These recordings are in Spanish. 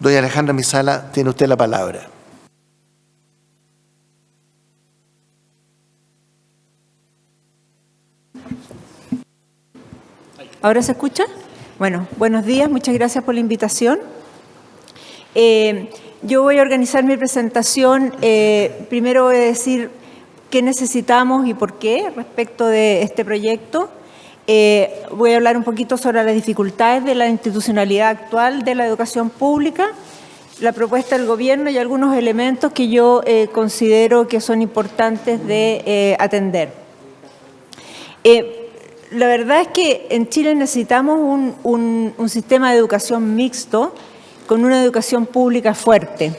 Doña Alejandra Misala, tiene usted la palabra. ¿Ahora se escucha? Bueno, buenos días, muchas gracias por la invitación. Yo voy a organizar mi presentación. Primero voy a decir qué necesitamos y por qué respecto de este proyecto. Voy a hablar un poquito sobre las dificultades de la institucionalidad actual de la educación pública, la propuesta del gobierno y algunos elementos que yo considero que son importantes de atender. La verdad es que en Chile necesitamos un sistema de educación mixto con una educación pública fuerte.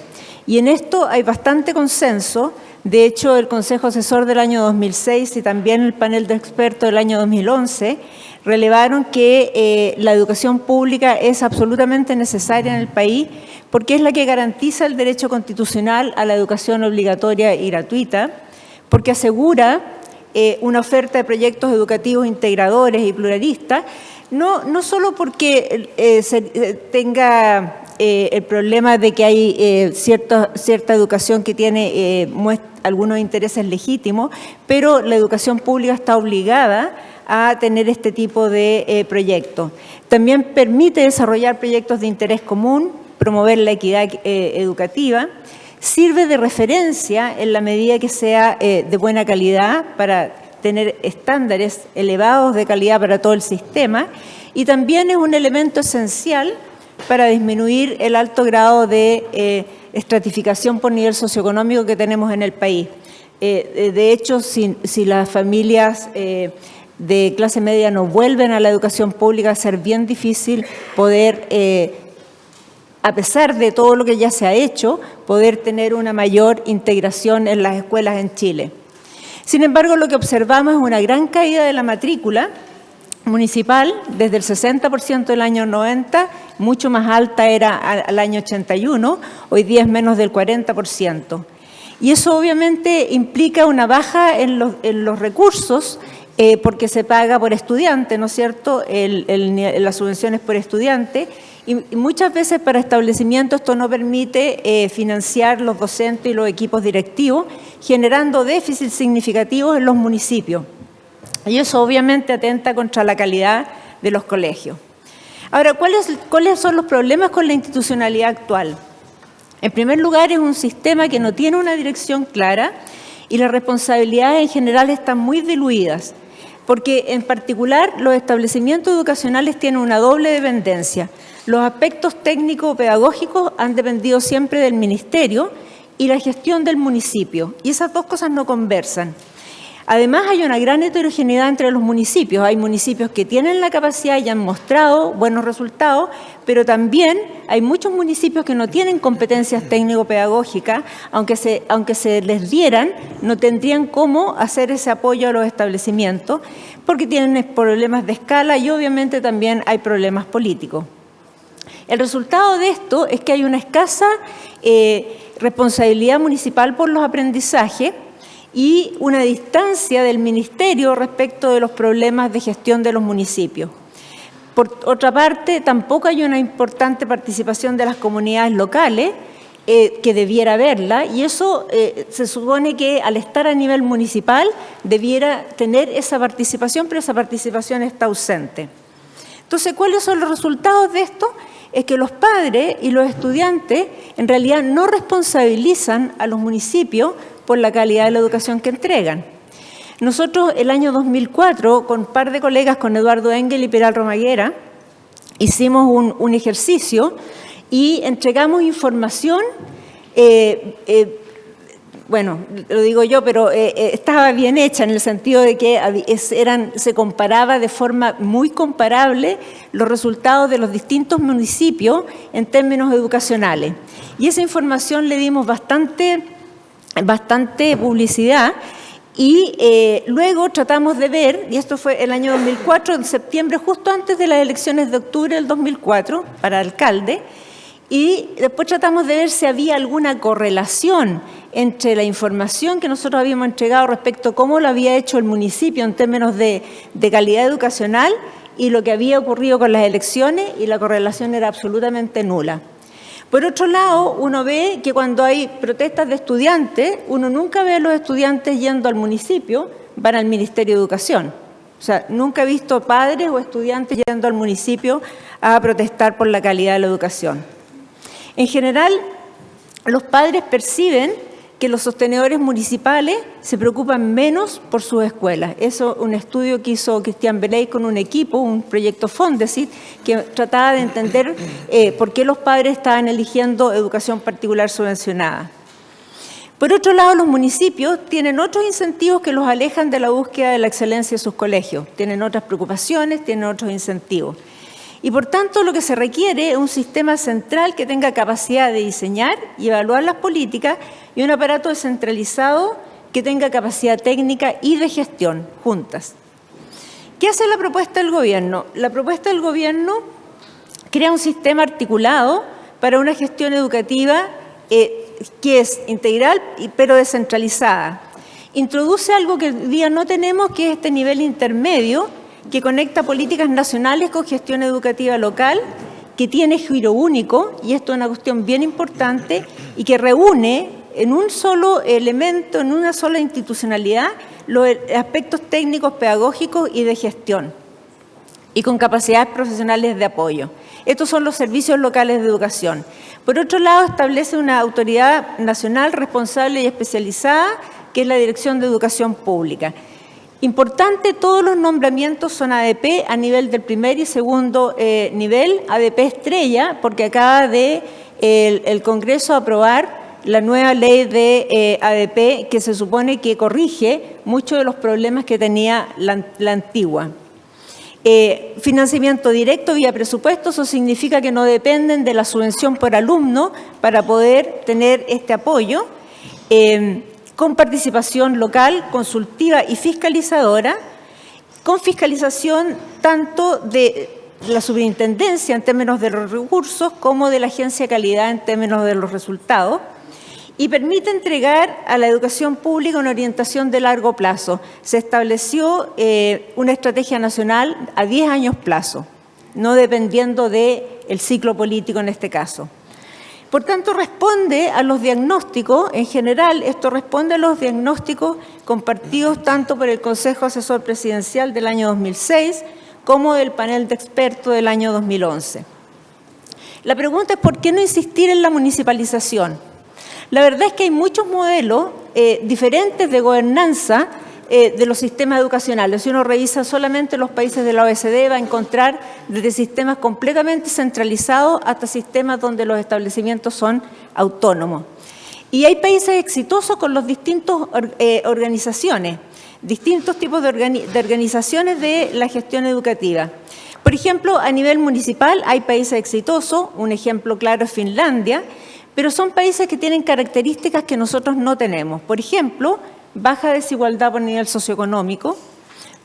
Y en esto hay bastante consenso. De hecho, el Consejo Asesor del año 2006 y también el panel de expertos del año 2011 relevaron que la educación pública es absolutamente necesaria en el país porque es la que garantiza el derecho constitucional a la educación obligatoria y gratuita, porque asegura una oferta de proyectos educativos integradores y pluralistas, no solo porque tenga el problema de que hay cierta educación que tiene algunos intereses legítimos, pero la educación pública está obligada a tener este tipo de proyectos. También permite desarrollar proyectos de interés común, promover la equidad educativa, sirve de referencia en la medida que sea de buena calidad para tener estándares elevados de calidad para todo el sistema y también es un elemento esencial para disminuir el alto grado de estratificación por nivel socioeconómico que tenemos en el país. De hecho, si las familias de clase media no vuelven a la educación pública, va a ser bien difícil poder a pesar de todo lo que ya se ha hecho, poder tener una mayor integración en las escuelas en Chile. Sin embargo, lo que observamos es una gran caída de la matrícula municipal desde el 60% del año 90, mucho más alta era al año 81, hoy día es menos del 40%. Y eso obviamente implica una baja en los recursos porque se paga por estudiante, ¿no es cierto?, las subvenciones por estudiante, y muchas veces para establecimientos esto no permite financiar los docentes y los equipos directivos, generando déficits significativos en los municipios. Y eso obviamente atenta contra la calidad de los colegios. Ahora, ¿cuáles son los problemas con la institucionalidad actual? En primer lugar, es un sistema que no tiene una dirección clara y las responsabilidades en general están muy diluidas, porque en particular los establecimientos educacionales tienen una doble dependencia. Los aspectos técnico-pedagógicos han dependido siempre del ministerio y la gestión del municipio, y esas dos cosas no conversan. Además, hay una gran heterogeneidad entre los municipios. Hay municipios que tienen la capacidad y han mostrado buenos resultados, pero también hay muchos municipios que no tienen competencias técnico-pedagógicas, aunque se les dieran, no tendrían cómo hacer ese apoyo a los establecimientos, porque tienen problemas de escala y obviamente también hay problemas políticos. El resultado de esto es que hay una escasa responsabilidad municipal por los aprendizajes y una distancia del ministerio respecto de los problemas de gestión de los municipios. Por otra parte, tampoco hay una importante participación de las comunidades locales, que debiera haberla, y eso se supone que al estar a nivel municipal debiera tener esa participación, pero esa participación está ausente. Entonces, ¿cuáles son los resultados de esto? Es que los padres y los estudiantes en realidad no responsabilizan a los municipios por la calidad de la educación que entregan. Nosotros el año 2004, con un par de colegas, con Eduardo Engel y Pilar Romaguera, hicimos un ejercicio y entregamos información, bueno, lo digo yo, pero estaba bien hecha en el sentido de que se comparaba de forma muy comparable los resultados de los distintos municipios en términos educacionales. Y esa información le dimos bastante publicidad y luego tratamos de ver, y esto fue el año 2004, en septiembre, justo antes de las elecciones de octubre del 2004 para alcalde, y después tratamos de ver si había alguna correlación entre la información que nosotros habíamos entregado respecto a cómo lo había hecho el municipio en términos de calidad educacional y lo que había ocurrido con las elecciones, y la correlación era absolutamente nula. Por otro lado, uno ve que cuando hay protestas de estudiantes, uno nunca ve a los estudiantes yendo al municipio, van al Ministerio de Educación. O sea, nunca he visto padres o estudiantes yendo al municipio a protestar por la calidad de la educación. En general, los padres perciben que los sostenedores municipales se preocupan menos por sus escuelas. Eso es un estudio que hizo Cristian Beley con un equipo, un proyecto Fondesit, que trataba de entender por qué los padres estaban eligiendo educación particular subvencionada. Por otro lado, los municipios tienen otros incentivos que los alejan de la búsqueda de la excelencia de sus colegios. Tienen otras preocupaciones, tienen otros incentivos. Y por tanto, lo que se requiere es un sistema central que tenga capacidad de diseñar y evaluar las políticas y un aparato descentralizado que tenga capacidad técnica y de gestión juntas. ¿Qué hace la propuesta del gobierno? La propuesta del gobierno crea un sistema articulado para una gestión educativa que es integral pero descentralizada. Introduce algo que hoy día no tenemos, que es este nivel intermedio, que conecta políticas nacionales con gestión educativa local, que tiene giro único, y esto es una cuestión bien importante, y que reúne en un solo elemento, en una sola institucionalidad, los aspectos técnicos, pedagógicos y de gestión, y con capacidades profesionales de apoyo. Estos son los servicios locales de educación. Por otro lado, establece una autoridad nacional responsable y especializada, que es la Dirección de Educación Pública. Importante, todos los nombramientos son ADP a nivel del primer y segundo nivel, ADP estrella, porque acaba de el Congreso aprobar la nueva ley de ADP, que se supone que corrige muchos de los problemas que tenía la antigua. Financiamiento directo vía presupuesto, eso significa que no dependen de la subvención por alumno para poder tener este apoyo. Con participación local, consultiva y fiscalizadora, con fiscalización tanto de la superintendencia en términos de los recursos como de la agencia de calidad en términos de los resultados, y permite entregar a la educación pública una orientación de largo plazo. Se estableció una estrategia nacional a 10 años plazo, no dependiendo del ciclo político en este caso. Por tanto, responde a los diagnósticos, en general, esto responde a los diagnósticos compartidos tanto por el Consejo Asesor Presidencial del año 2006 como del panel de expertos del año 2011. La pregunta es ¿por qué no insistir en la municipalización? La verdad es que hay muchos modelos diferentes de gobernanza de los sistemas educacionales. Si uno revisa solamente los países de la OECD, va a encontrar desde sistemas completamente centralizados hasta sistemas donde los establecimientos son autónomos. Y hay países exitosos con los distintos organizaciones, distintos tipos de organizaciones de la gestión educativa. Por ejemplo, a nivel municipal hay países exitosos, un ejemplo claro es Finlandia, pero son países que tienen características que nosotros no tenemos. Por ejemplo, baja desigualdad por nivel socioeconómico,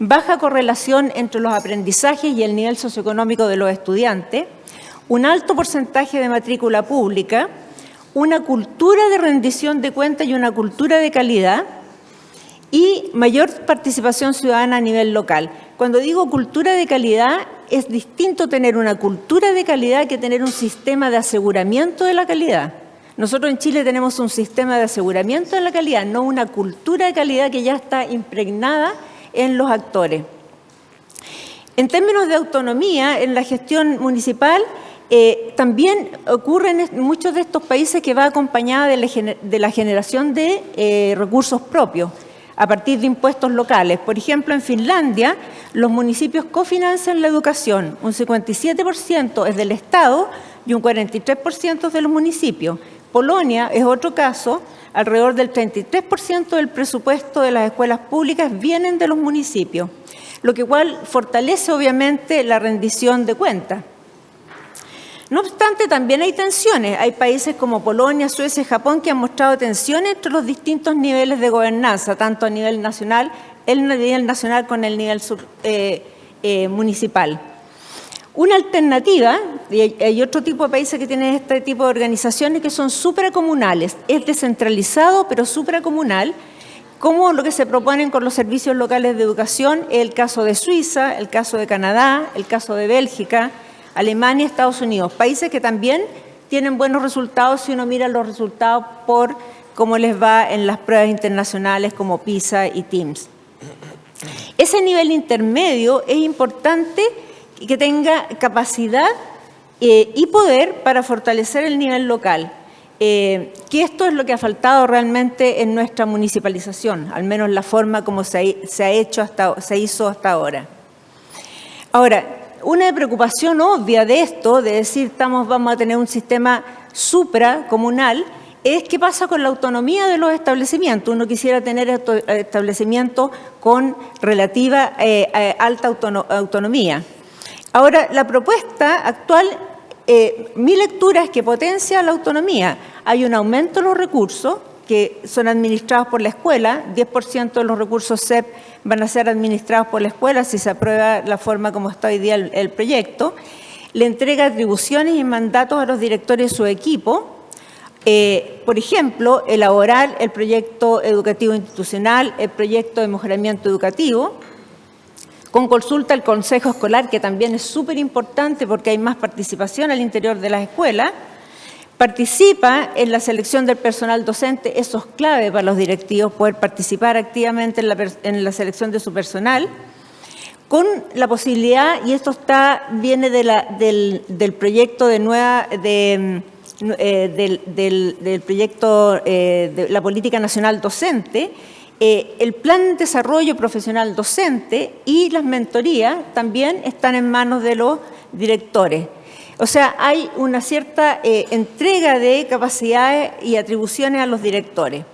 baja correlación entre los aprendizajes y el nivel socioeconómico de los estudiantes, un alto porcentaje de matrícula pública, una cultura de rendición de cuentas y una cultura de calidad y mayor participación ciudadana a nivel local. Cuando digo cultura de calidad, es distinto tener una cultura de calidad que tener un sistema de aseguramiento de la calidad. Nosotros en Chile tenemos un sistema de aseguramiento de la calidad, no una cultura de calidad que ya está impregnada en los actores. En términos de autonomía, en la gestión municipal, también ocurre en muchos de estos países que va acompañada de la generación de recursos propios a partir de impuestos locales. Por ejemplo, en Finlandia, los municipios cofinancian la educación, un 57% es del Estado y un 43% de los municipios. Polonia es otro caso, alrededor del 33% del presupuesto de las escuelas públicas vienen de los municipios, lo que igual fortalece obviamente la rendición de cuentas. No obstante, también hay tensiones. Hay países como Polonia, Suecia y Japón que han mostrado tensiones entre los distintos niveles de gobernanza, tanto a nivel nacional, el nivel nacional con el nivel municipal. Una alternativa, y hay otro tipo de países que tienen este tipo de organizaciones que son supracomunales, es descentralizado pero supracomunal, como lo que se proponen con los servicios locales de educación, el caso de Suiza, el caso de Canadá, el caso de Bélgica, Alemania, Estados Unidos, países que también tienen buenos resultados si uno mira los resultados por cómo les va en las pruebas internacionales como PISA y TIMSS. Ese nivel intermedio es importante que tenga capacidad y poder para fortalecer el nivel local. Que esto es lo que ha faltado realmente en nuestra municipalización, al menos la forma como se hizo hasta ahora. Ahora, una preocupación obvia de esto, de decir vamos a tener un sistema supracomunal, es qué pasa con la autonomía de los establecimientos. Uno quisiera tener establecimientos con relativa alta autonomía. Ahora, la propuesta actual, mi lectura es que potencia la autonomía. Hay un aumento de los recursos que son administrados por la escuela, 10% de los recursos CEP van a ser administrados por la escuela si se aprueba la forma como está hoy día el proyecto. Le entrega atribuciones y mandatos a los directores de su equipo. Por ejemplo, elaborar el proyecto educativo institucional, el proyecto de mejoramiento educativo, con consulta al consejo escolar, que también es súper importante porque hay más participación al interior de las escuelas. Participa en la selección del personal docente, eso es clave para los directivos, poder participar activamente en la selección de su personal, con la posibilidad, y esto viene del proyecto del proyecto de la Política Nacional Docente, el Plan de Desarrollo Profesional Docente y las mentorías también están en manos de los directores. O sea, hay una cierta entrega de capacidades y atribuciones a los directores.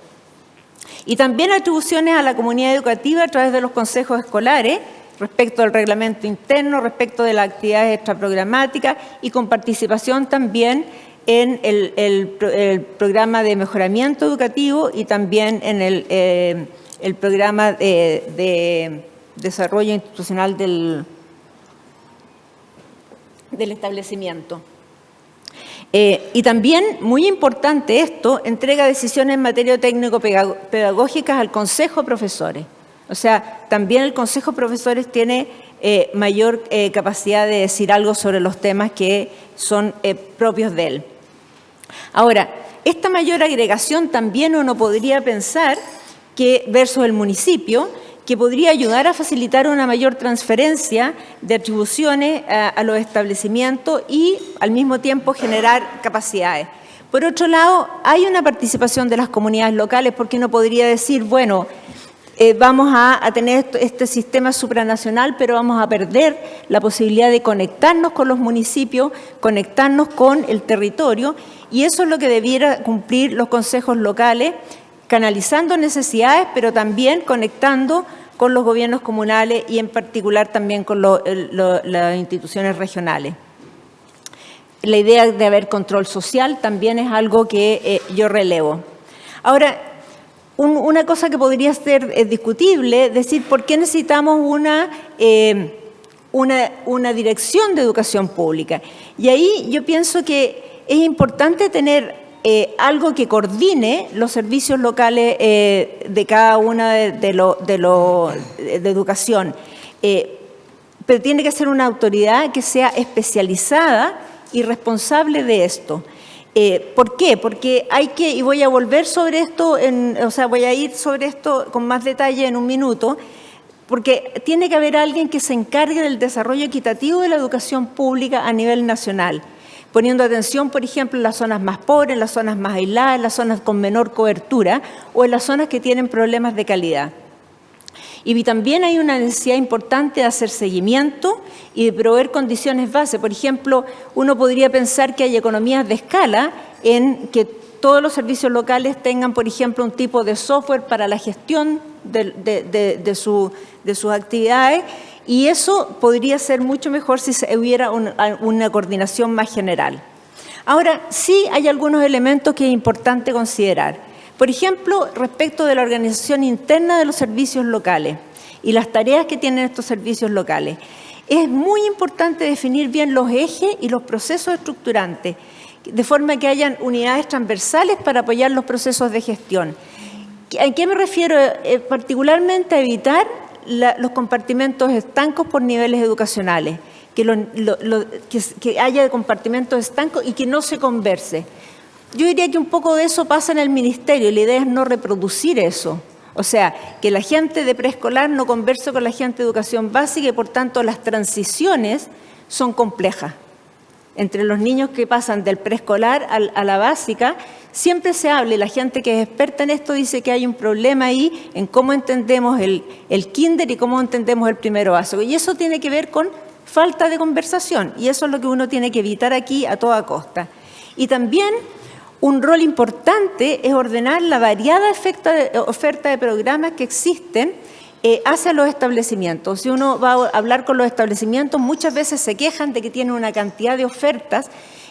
Y también atribuciones a la comunidad educativa a través de los consejos escolares, respecto al reglamento interno, respecto de las actividades extraprogramáticas y con participación también en el programa de mejoramiento educativo y también en el programa de desarrollo institucional del establecimiento. Y también, muy importante esto, entrega decisiones en materia técnico-pedagógicas al Consejo de Profesores. O sea, también el Consejo de Profesores tiene mayor capacidad de decir algo sobre los temas que son propios de él. Ahora, esta mayor agregación también uno podría pensar que, versus el municipio, que podría ayudar a facilitar una mayor transferencia de atribuciones a los establecimientos y al mismo tiempo generar capacidades. Por otro lado, hay una participación de las comunidades locales porque uno podría decir, bueno, vamos a tener este sistema supranacional, pero vamos a perder la posibilidad de conectarnos con los municipios, conectarnos con el territorio, y eso es lo que debiera cumplir los consejos locales, canalizando necesidades, pero también conectando con los gobiernos comunales y en particular también con las instituciones regionales. La idea de haber control social también es algo que yo relevo. Ahora, una cosa que podría ser discutible, decir por qué necesitamos una dirección de educación pública. Y ahí yo pienso que es importante tener algo que coordine los servicios locales de cada una de educación. Pero tiene que ser una autoridad que sea especializada y responsable de esto. ¿Por qué? Porque y voy a volver sobre esto, voy a ir sobre esto con más detalle en un minuto, porque tiene que haber alguien que se encargue del desarrollo equitativo de la educación pública a nivel nacional, poniendo atención, por ejemplo, en las zonas más pobres, en las zonas más aisladas, en las zonas con menor cobertura o en las zonas que tienen problemas de calidad. Y también hay una necesidad importante de hacer seguimiento y de proveer condiciones base. Por ejemplo, uno podría pensar que hay economías de escala en que todos los servicios locales tengan, por ejemplo, un tipo de software para la gestión de sus actividades, y eso podría ser mucho mejor si hubiera una coordinación más general. Ahora, sí hay algunos elementos que es importante considerar. Por ejemplo, respecto de la organización interna de los servicios locales y las tareas que tienen estos servicios locales. Es muy importante definir bien los ejes y los procesos estructurantes, de forma que hayan unidades transversales para apoyar los procesos de gestión. ¿A qué me refiero? Particularmente a evitar los compartimentos estancos por niveles educacionales, que haya compartimentos estancos y que no se converse. Yo diría que un poco de eso pasa en el ministerio y la idea es no reproducir eso. O sea, que la gente de preescolar no converse con la gente de educación básica y por tanto las transiciones son complejas. Entre los niños que pasan del preescolar a la básica, siempre se habla y la gente que es experta en esto dice que hay un problema ahí en cómo entendemos el kinder y cómo entendemos el primero básico. Y eso tiene que ver con falta de conversación y eso es lo que uno tiene que evitar aquí a toda costa. Y también un rol importante es ordenar la variada oferta de programas que existen hacia los establecimientos. Si uno va a hablar con los establecimientos, muchas veces se quejan de que tienen una cantidad de ofertas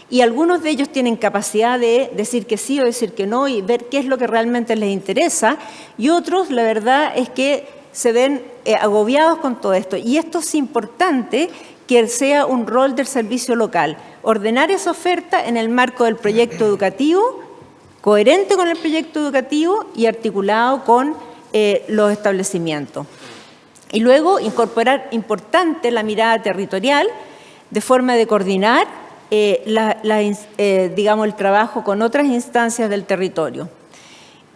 y algunos de ellos tienen capacidad de decir que sí o decir que no y ver qué es lo que realmente les interesa y otros, la verdad es que se ven agobiados con todo esto. Y esto es importante que sea un rol del servicio local, ordenar esa oferta en el marco del proyecto educativo, coherente con el proyecto educativo y articulado con los establecimientos. Y luego incorporar importante la mirada territorial de forma de coordinar digamos, el trabajo con otras instancias del territorio.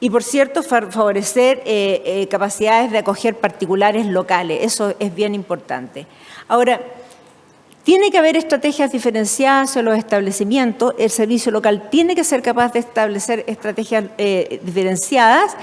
Y, por cierto, favorecer capacidades de acoger particulares locales. Eso es bien importante. Ahora, tiene que haber estrategias diferenciadas en los establecimientos. El servicio local tiene que ser capaz de establecer estrategias diferenciadas,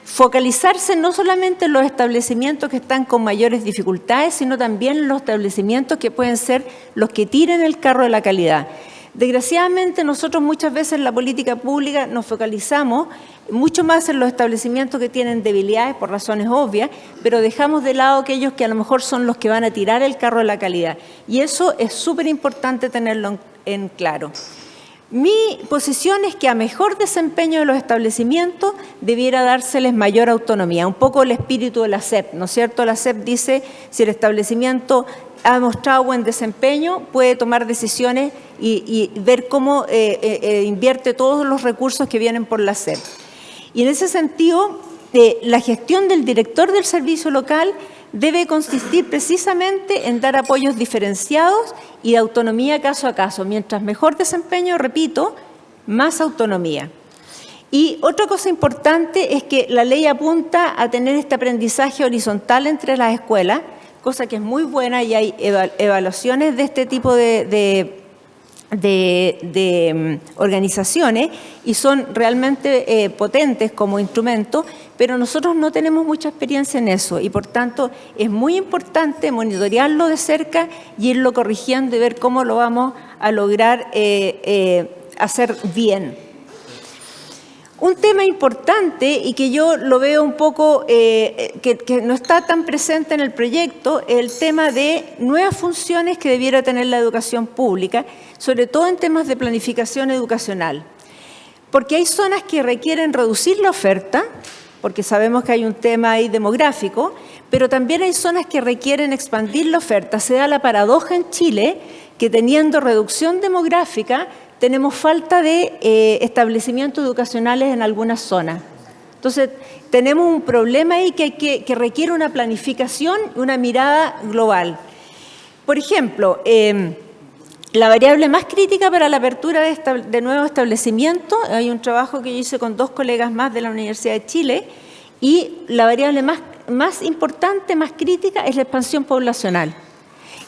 focalizarse no solamente en los establecimientos que están con mayores dificultades, sino también en los establecimientos que pueden ser los que tiren el carro de la calidad. Desgraciadamente, nosotros muchas veces en la política pública nos focalizamos mucho más en los establecimientos que tienen debilidades por razones obvias, pero dejamos de lado aquellos que a lo mejor son los que van a tirar el carro de la calidad. Y eso es súper importante tenerlo en claro. Mi posición es que a mejor desempeño de los establecimientos debiera dárseles mayor autonomía, un poco el espíritu de la SEP, ¿no es cierto? La SEP dice si el establecimiento ha mostrado buen desempeño, puede tomar decisiones y ver cómo invierte todos los recursos que vienen por la SEP. Y en ese sentido, la gestión del director del servicio local debe consistir precisamente en dar apoyos diferenciados y de autonomía caso a caso. Mientras mejor desempeño, repito, más autonomía. Y otra cosa importante es que la ley apunta a tener este aprendizaje horizontal entre las escuelas, cosa que es muy buena y hay evaluaciones de este tipo de organizaciones y son realmente potentes como instrumento, pero nosotros no tenemos mucha experiencia en eso y por tanto es muy importante monitorearlo de cerca y irlo corrigiendo y ver cómo lo vamos a lograr hacer bien. Un tema importante y que yo lo veo un poco que no está tan presente en el proyecto es el tema de nuevas funciones que debiera tener la educación pública, sobre todo en temas de planificación educacional. Porque hay zonas que requieren reducir la oferta, porque sabemos que hay un tema ahí demográfico, pero también hay zonas que requieren expandir la oferta. Se da la paradoja en Chile que teniendo reducción demográfica, tenemos falta de establecimientos educacionales en algunas zonas. Entonces, tenemos un problema ahí que requiere una planificación y una mirada global. Por ejemplo, la variable más crítica para la apertura de nuevos establecimientos, hay un trabajo que yo hice con 2 colegas más de la Universidad de Chile, y la variable más importante, más crítica, es la expansión poblacional.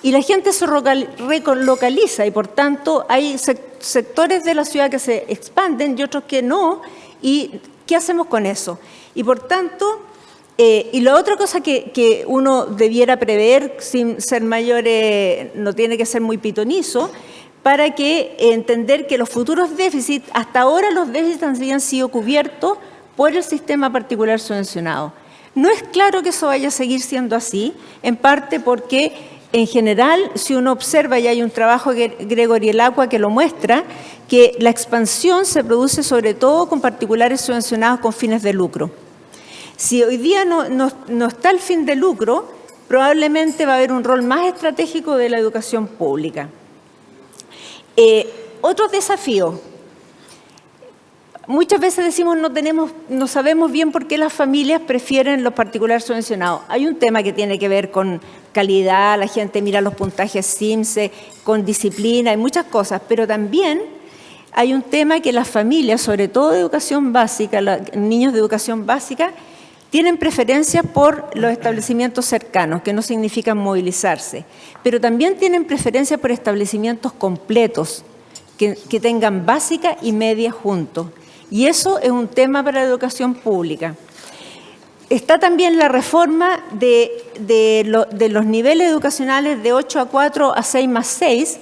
Y la gente se relocaliza y, por tanto, hay sectores de la ciudad que se expanden y otros que no. ¿Y qué hacemos con eso? Y, por tanto, y la otra cosa que uno debiera prever, sin ser mayor, no tiene que ser muy pitonizo, para que entender que los futuros déficits, hasta ahora los déficits habían sido cubiertos por el sistema particular subvencionado. No es claro que eso vaya a seguir siendo así, en parte porque en general, si uno observa, y hay un trabajo de Gregory Elacqua que lo muestra, que la expansión se produce sobre todo con particulares subvencionados con fines de lucro. Si hoy día no está el fin de lucro, probablemente va a haber un rol más estratégico de la educación pública. Otros desafíos. Muchas veces decimos no sabemos bien por qué las familias prefieren los particulares subvencionados. Hay un tema que tiene que ver con calidad, la gente mira los puntajes SIMSE con disciplina, hay muchas cosas, pero también hay un tema que las familias, sobre todo de educación básica, niños de educación básica, tienen preferencias por los establecimientos cercanos, que no significan movilizarse, pero también tienen preferencias por establecimientos completos, que tengan básica y media juntos. Y eso es un tema para la educación pública. Está también la reforma de los niveles educacionales de 8 a 4 a 6 más 6,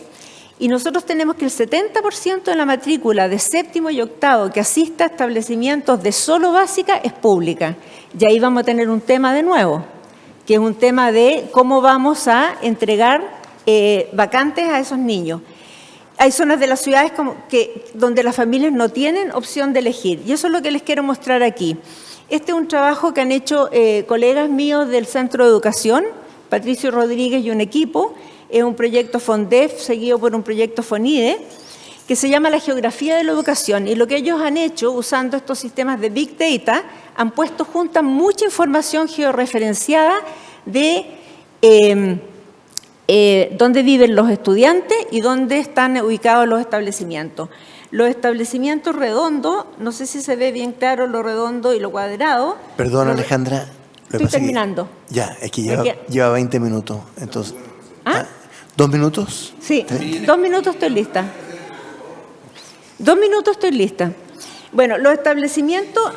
y nosotros tenemos que el 70% de la matrícula de séptimo y octavo que asista a establecimientos de solo básica es pública. Y ahí vamos a tener un tema de nuevo, que es un tema de cómo vamos a entregar vacantes a esos niños. Hay zonas de las ciudades donde las familias no tienen opción de elegir, y eso es lo que les quiero mostrar aquí. Este es un trabajo que han hecho colegas míos del Centro de Educación, Patricio Rodríguez y un equipo. Es un proyecto FONDEF seguido por un proyecto FONIDE, que se llama La Geografía de la Educación. Y lo que ellos han hecho, usando estos sistemas de Big Data, han puesto junta mucha información georreferenciada de dónde viven los estudiantes y dónde están ubicados los establecimientos. Los establecimientos redondos, no sé si se ve bien claro lo redondo y lo cuadrado. Perdón, Alejandra. Estoy terminando. Ya, es que lleva 20 minutos. Entonces, ¿Ah? ¿2 minutos? Sí, 2 minutos estoy lista. 2 minutos estoy lista. Bueno, los establecimientos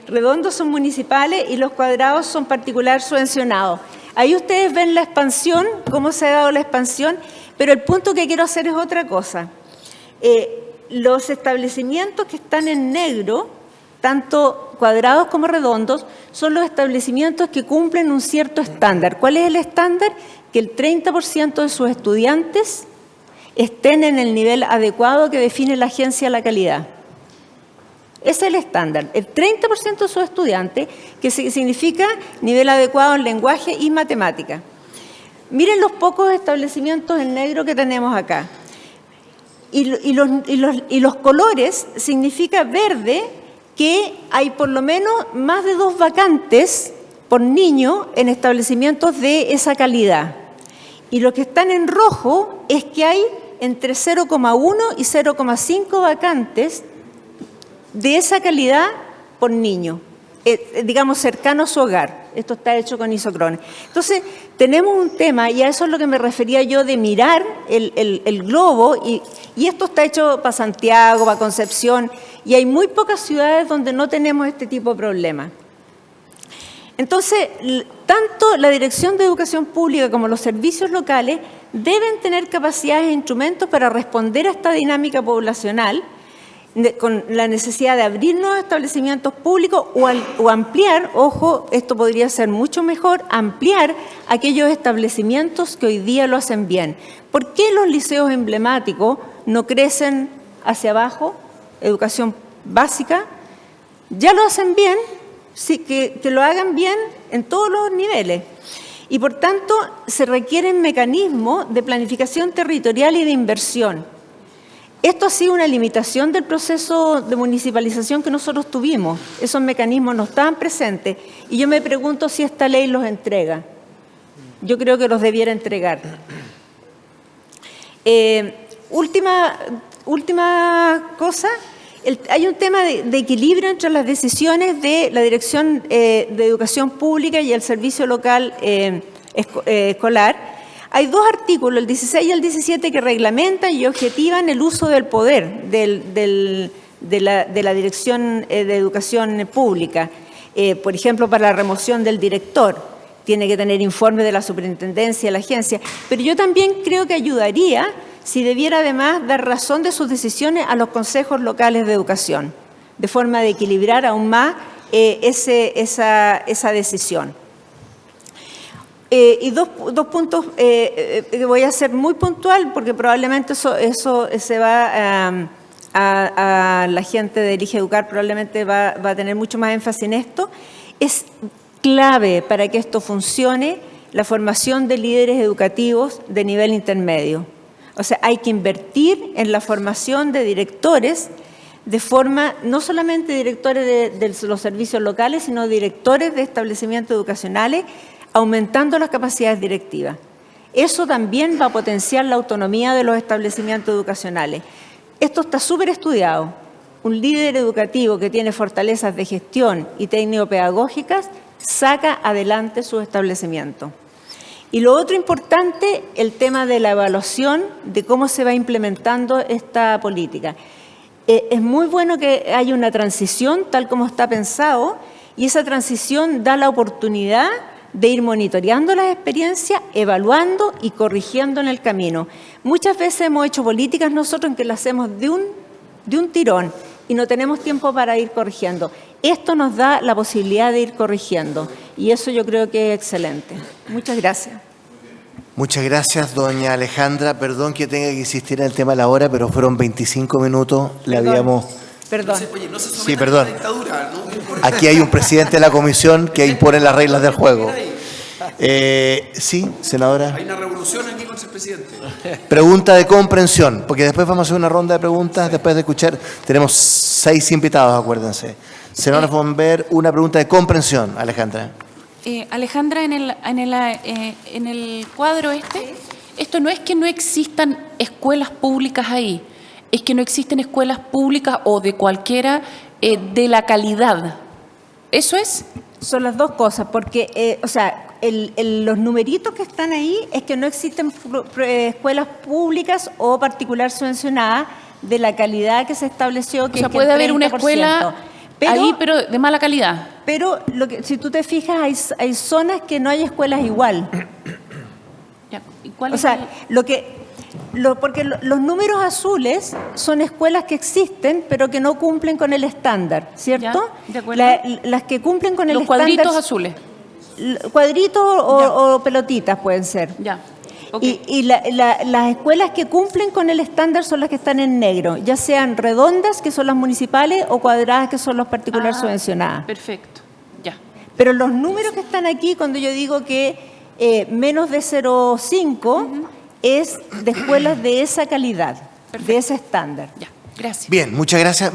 redondos son municipales y los cuadrados son particular subvencionados. Ahí ustedes ven la expansión, cómo se ha dado la expansión, pero el punto que quiero hacer es otra cosa. Los establecimientos que están en negro, tanto cuadrados como redondos, son los establecimientos que cumplen un cierto estándar. ¿Cuál es el estándar? Que el 30% de sus estudiantes estén en el nivel adecuado que define la Agencia de la Calidad. Ese es el estándar. El 30% de sus estudiantes, que significa nivel adecuado en lenguaje y matemática. Miren los pocos establecimientos en negro que tenemos acá. Y los colores significa verde, que hay por lo menos más de 2 vacantes por niño en establecimientos de esa calidad. Y lo que están en rojo es que hay entre 0,1 y 0,5 vacantes de esa calidad por niño, digamos cercano a su hogar. Esto está hecho con isócrones. Entonces, tenemos un tema, y a eso es lo que me refería yo, de mirar el globo, y esto está hecho para Santiago, para Concepción, y hay muy pocas ciudades donde no tenemos este tipo de problemas. Entonces, tanto la Dirección de Educación Pública como los servicios locales deben tener capacidades e instrumentos para responder a esta dinámica poblacional, con la necesidad de abrir nuevos establecimientos públicos o ampliar, ojo, esto podría ser mucho mejor, ampliar aquellos establecimientos que hoy día lo hacen bien. ¿Por qué los liceos emblemáticos no crecen hacia abajo? Educación básica, ya lo hacen bien, sí, que lo hagan bien en todos los niveles. Y por tanto, se requieren mecanismos de planificación territorial y de inversión. Esto ha sido una limitación del proceso de municipalización que nosotros tuvimos. Esos mecanismos no estaban presentes. Y yo me pregunto si esta ley los entrega. Yo creo que los debiera entregar. Última cosa. Hay un tema de equilibrio entre las decisiones de la Dirección de Educación Pública y el Servicio Local Escolar. Hay 2 artículos, el 16 y el 17, que reglamentan y objetivan el uso del poder de la Dirección de Educación Pública. Por ejemplo, para la remoción del director, tiene que tener informe de la superintendencia de la agencia. Pero yo también creo que ayudaría si debiera además dar razón de sus decisiones a los consejos locales de educación, de forma de equilibrar aún más esa decisión. Y dos puntos que voy a ser muy puntual, porque probablemente eso se va a la gente de Elige Educar, probablemente va a tener mucho más énfasis en esto. Es clave para que esto funcione la formación de líderes educativos de nivel intermedio. O sea, hay que invertir en la formación de directores de forma, no solamente directores de los servicios locales, sino directores de establecimientos educacionales, aumentando las capacidades directivas. Eso también va a potenciar la autonomía de los establecimientos educacionales. Esto está súper estudiado. Un líder educativo que tiene fortalezas de gestión y técnico-pedagógicas saca adelante su establecimiento. Y lo otro importante, el tema de la evaluación de cómo se va implementando esta política. Es muy bueno que haya una transición tal como está pensado, y esa transición da la oportunidad de ir monitoreando las experiencias, evaluando y corrigiendo en el camino. Muchas veces hemos hecho políticas nosotros en que las hacemos de un tirón y no tenemos tiempo para ir corrigiendo. Esto nos da la posibilidad de ir corrigiendo y eso yo creo que es excelente. Muchas gracias. Muchas gracias, doña Alejandra. Perdón que tenga que insistir en el tema de la hora, pero fueron 25 minutos. Le habíamos... Perdón. Oye, no se someta Sí, perdón. a la dictadura, ¿no? Aquí hay un presidente de la comisión que impone las reglas del juego. Sí, senadora. Hay una revolución aquí con el presidente. Pregunta de comprensión, porque después vamos a hacer una ronda de preguntas, después de escuchar. Tenemos 6 invitados, acuérdense. Senadora Fonver, una pregunta de comprensión, Alejandra. Alejandra, en el cuadro esto no es que no existan escuelas públicas ahí, es que no existen escuelas públicas o de cualquiera de la calidad. ¿Eso es? Son las dos cosas, porque, los numeritos que están ahí es que no existen escuelas públicas o particular subvencionadas de la calidad que se estableció. Que O sea, es que puede el haber una 30%. escuela ahí, pero de mala calidad. Pero si tú te fijas, hay zonas que no hay escuelas igual. Ya, ¿y cuál O es sea, porque los números azules son escuelas que existen, pero que no cumplen con el estándar, ¿cierto? Ya, de acuerdo. Las que cumplen con el los estándar... cuadritos azules? Cuadritos o pelotitas pueden ser. Ya. Ok. Y las escuelas que cumplen con el estándar son las que están en negro, ya sean redondas, que son las municipales, o cuadradas, que son las particulares subvencionadas. Perfecto. Ya. Pero los números que están aquí, cuando yo digo que menos de 0,5, es de escuelas de esa calidad, de ese estándar. Ya. Gracias. Bien, muchas gracias.